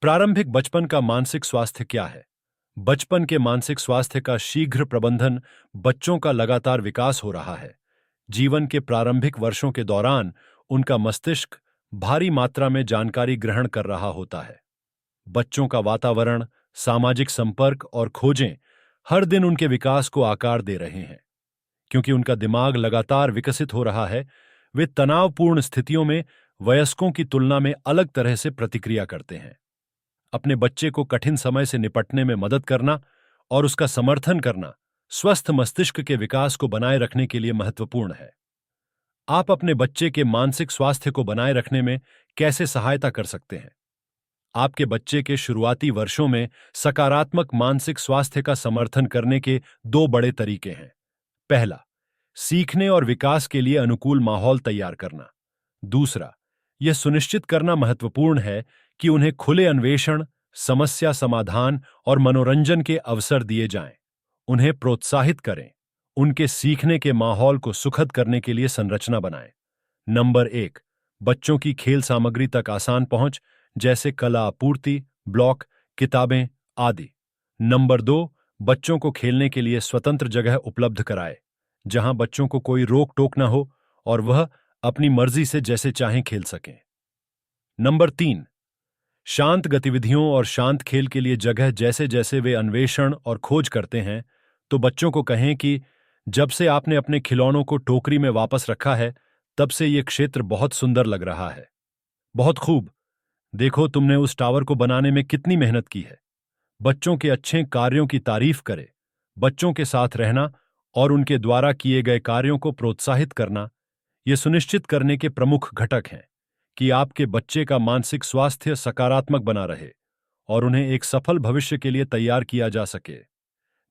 प्रारंभिक बचपन का मानसिक स्वास्थ्य क्या है? बचपन के मानसिक स्वास्थ्य का शीघ्र प्रबंधन बच्चों का लगातार विकास हो रहा है। जीवन के प्रारंभिक वर्षों के दौरान उनका मस्तिष्क भारी मात्रा में जानकारी ग्रहण कर रहा होता है। बच्चों का वातावरण, सामाजिक संपर्क और खोजें हर दिन उनके विकास को आकार दे रहे हैं। क्योंकि उनका दिमाग लगातार विकसित हो रहा है, वे तनावपूर्ण स्थितियों में वयस्कों की तुलना में अलग तरह से प्रतिक्रिया करते हैं। अपने बच्चे को कठिन समय से निपटने में मदद करना और उसका समर्थन करना स्वस्थ मस्तिष्क के विकास को बनाए रखने के लिए महत्वपूर्ण है। आप अपने बच्चे के मानसिक स्वास्थ्य को बनाए रखने में कैसे सहायता कर सकते हैं? आपके बच्चे के शुरुआती वर्षों में सकारात्मक मानसिक स्वास्थ्य का समर्थन करने के दो बड़े तरीके हैं। पहला, सीखने और विकास के लिए अनुकूल माहौल तैयार करना। दूसरा, यह सुनिश्चित करना महत्वपूर्ण है कि उन्हें खुले अन्वेषण, समस्या समाधान और मनोरंजन के अवसर दिए जाएं। उन्हें प्रोत्साहित करें। उनके सीखने के माहौल को सुखद करने के लिए संरचना बनाएं। नंबर 1, बच्चों की खेल सामग्री तक आसान पहुंच, जैसे कला आपूर्ति, ब्लॉक, किताबें आदि। नंबर 2, बच्चों को खेलने के लिए स्वतंत्र जगह उपलब्ध कराएं, जहां बच्चों को कोई रोक टोक न हो और वह अपनी मर्जी से जैसे चाहें खेल सकें। नंबर 3, शांत गतिविधियों और शांत खेल के लिए जगह, जैसे जैसे वे अन्वेषण और खोज करते हैं, तो बच्चों को कहें कि जब से आपने अपने खिलौनों को टोकरी में वापस रखा है, तब से ये क्षेत्र बहुत सुंदर लग रहा है। बहुत खूब, देखो तुमने उस टावर को बनाने में कितनी मेहनत की है। बच्चों के अच्छे कार्यों की तारीफ करें। बच्चों के साथ रहना और उनके द्वारा किए गए कार्यों को प्रोत्साहित करना, ये सुनिश्चित करने के प्रमुख घटक हैं कि आपके बच्चे का मानसिक स्वास्थ्य सकारात्मक बना रहे और उन्हें एक सफल भविष्य के लिए तैयार किया जा सके।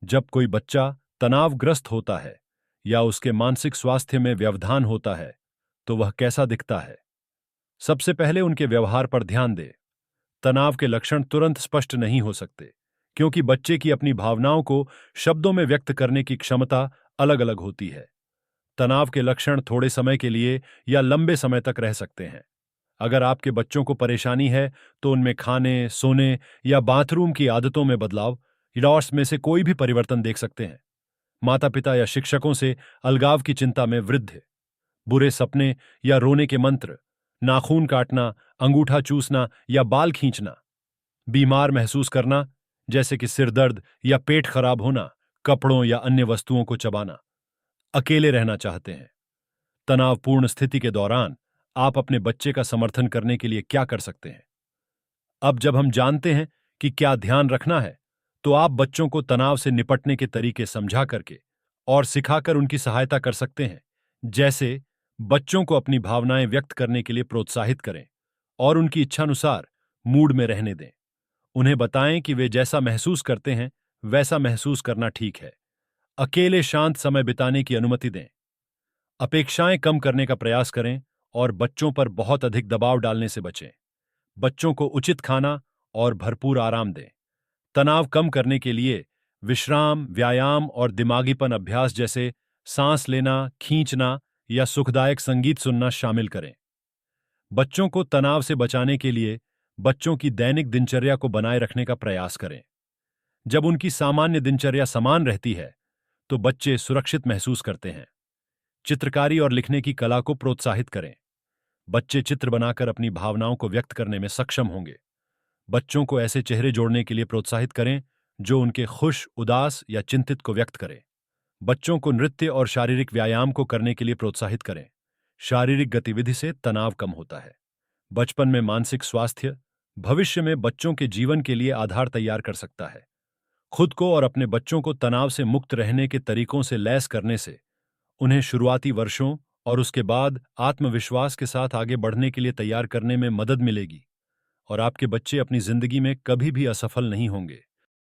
जब कोई बच्चा तनावग्रस्त होता है या उसके मानसिक स्वास्थ्य में व्यवधान होता है, तो वह कैसा दिखता है? सबसे पहले उनके व्यवहार पर ध्यान दें। तनाव के लक्षण तुरंत स्पष्ट नहीं हो सकते, क्योंकि बच्चे की अपनी भावनाओं को शब्दों में व्यक्त करने की क्षमता अलग अलग होती है। तनाव के लक्षण थोड़े समय के लिए या लंबे समय तक रह सकते हैं। अगर आपके बच्चों को परेशानी है, तो उनमें खाने, सोने या बाथरूम की आदतों में बदलाव या में से कोई भी परिवर्तन देख सकते हैं। माता पिता या शिक्षकों से अलगाव की चिंता में वृद्धि, बुरे सपने या रोने के मंत्र, नाखून काटना, अंगूठा चूसना या बाल खींचना, बीमार महसूस करना, जैसे कि सिर दर्द या पेट खराब होना, कपड़ों या अन्य वस्तुओं को चबाना, अकेले रहना चाहते हैं। तनावपूर्ण स्थिति के दौरान आप अपने बच्चे का समर्थन करने के लिए क्या कर सकते हैं? अब जब हम जानते हैं कि क्या ध्यान रखना है, तो आप बच्चों को तनाव से निपटने के तरीके समझा करके और सिखाकर उनकी सहायता कर सकते हैं। जैसे बच्चों को अपनी भावनाएं व्यक्त करने के लिए प्रोत्साहित करें और उनकी इच्छानुसार मूड में रहने दें। उन्हें बताएं कि वे जैसा महसूस करते हैं वैसा महसूस करना ठीक है। अकेले शांत समय बिताने की अनुमति दें। अपेक्षाएं कम करने का प्रयास करें और बच्चों पर बहुत अधिक दबाव डालने से बचें। बच्चों को उचित खाना और भरपूर आराम दें। तनाव कम करने के लिए विश्राम, व्यायाम और दिमागीपन अभ्यास जैसे सांस लेना, खींचना या सुखदायक संगीत सुनना शामिल करें। बच्चों को तनाव से बचाने के लिए बच्चों की दैनिक दिनचर्या को बनाए रखने का प्रयास करें। जब उनकी सामान्य दिनचर्या समान रहती है, तो बच्चे सुरक्षित महसूस करते हैं। चित्रकारी और लिखने की कला को प्रोत्साहित करें। बच्चे चित्र बनाकर अपनी भावनाओं को व्यक्त करने में सक्षम होंगे। बच्चों को ऐसे चेहरे जोड़ने के लिए प्रोत्साहित करें जो उनके खुश, उदास या चिंतित को व्यक्त करें। बच्चों को नृत्य और शारीरिक व्यायाम को करने के लिए प्रोत्साहित करें। शारीरिक गतिविधि से तनाव कम होता है। बचपन में मानसिक स्वास्थ्य भविष्य में बच्चों के जीवन के लिए आधार तैयार कर सकता है। खुद को और अपने बच्चों को तनाव से मुक्त रहने के तरीकों से लैस करने से उन्हें शुरुआती वर्षों और उसके बाद आत्मविश्वास के साथ आगे बढ़ने के लिए तैयार करने में मदद मिलेगी और आपके बच्चे अपनी जिंदगी में कभी भी असफल नहीं होंगे।